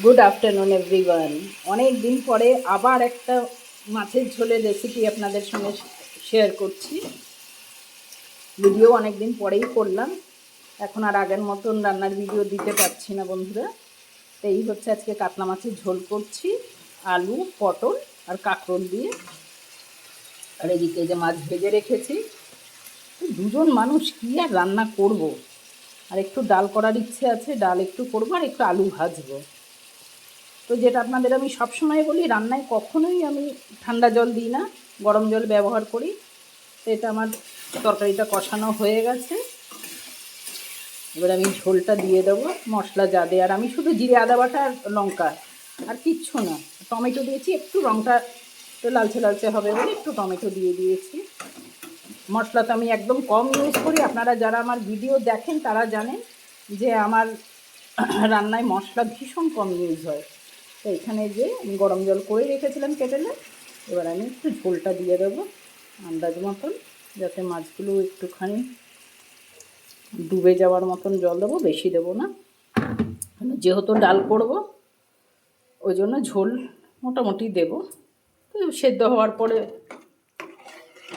Good afternoon everyone. অনেক দিন পরে আবার একটা মাছের ঝোলের রেসিপি আপনাদের সঙ্গে শেয়ার করছি। ভিডিও অনেক দিন পরেই করলাম, এখন আর আগের মতন রান্নার ভিডিও দিতে পারছি না বন্ধুরা। তো এই হচ্ছে আজকে কাতলা মাছের ঝোল করছি, আলু, পটল আর কাঁকরোল দিয়ে। আর এদিকে যে মাছ ভেজে রেখেছি। দুজন মানুষ কী আর রান্না করব, আর একটু ডাল করার ইচ্ছে আছে, ডাল একটু করবো আর একটু আলু ভাজবো। তো যেটা আপনাদের আমি সবসময় বলি, রান্নায় কখনোই আমি ঠান্ডা জল দিই না, গরম জল ব্যবহার করি। তো এটা আমার তরকারিটা কষানো হয়ে গেছে। এবার আমি ঝোলটা দিয়ে দেবো, মশলা যা দেয়। আর আমি শুধু জিরে আদা বাটা আর লঙ্কা, আর কিচ্ছু না। টমেটো দিয়েছি, একটু রঙটা একটু লালচে লালচে হবে বলে একটু টমেটো দিয়ে দিয়েছি। মশলা তো আমি একদম কম ইউজ করি। আপনারা যারা আমার ভিডিও দেখেন তারা জানেন যে আমার রান্নায় মশলা ভীষণ কম ইউজ হয়। তো এখানে যে আমি গরম জল করে রেখেছিলাম কেটেলে, এবার আমি একটু ঝোলটা দিয়ে দেবো আন্দাজ মতন, যাতে মাছগুলো একটুখানি ডুবে যাওয়ার মতন জল দেবো, বেশি দেবো না, যেহেতু ডাল করব ওই জন্য ঝোল মোটামুটি দেবো। তো সেদ্ধ হওয়ার পরে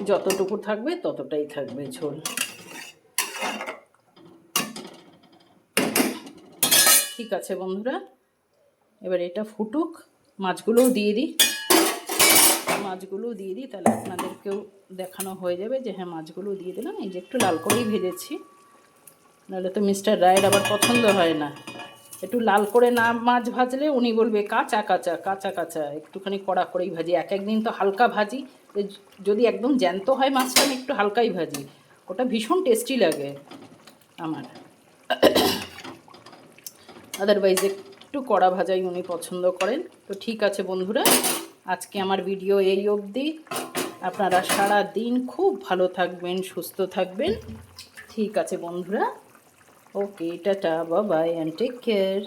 যতটুকু থাকবে ততটাই থাকবে ঝোল। ঠিক আছে বন্ধুরা, এবার এটা ফুটুক, মাছগুলোও দিয়ে দিই। তাহলে আপনাদেরকেও দেখানো হয়ে যাবে যে হ্যাঁ মাছগুলো দিয়ে দিলাম। এই যে একটু লাল করেই ভেজেছি, নাহলে তো মিস্টার রায়ের আবার পছন্দ হয় না। একটু লাল করে না মাছ ভাজলে উনি বলবে কাঁচা কাঁচা কাঁচা কাঁচা, একটুখানি কড়া করেই ভাজি। এক একদিন তো হালকা ভাজি, যদি একদম জ্যান্ত হয় মাছটা আমি একটু হালকাই ভাজি, ওটা ভীষণ টেস্টি লাগে আমার। আদারওয়াইজ একটু কড়া ভাজাই উনি পছন্দ করেন। তো ঠিক আছে বন্ধুরা, আজকে আমার ভিডিও এই অবধি। আপনারা সারা দিন খুব ভালো থাকবেন, সুস্থ থাকবেন। ঠিক আছে বন্ধুরা, okay, tata, bye bye and take care.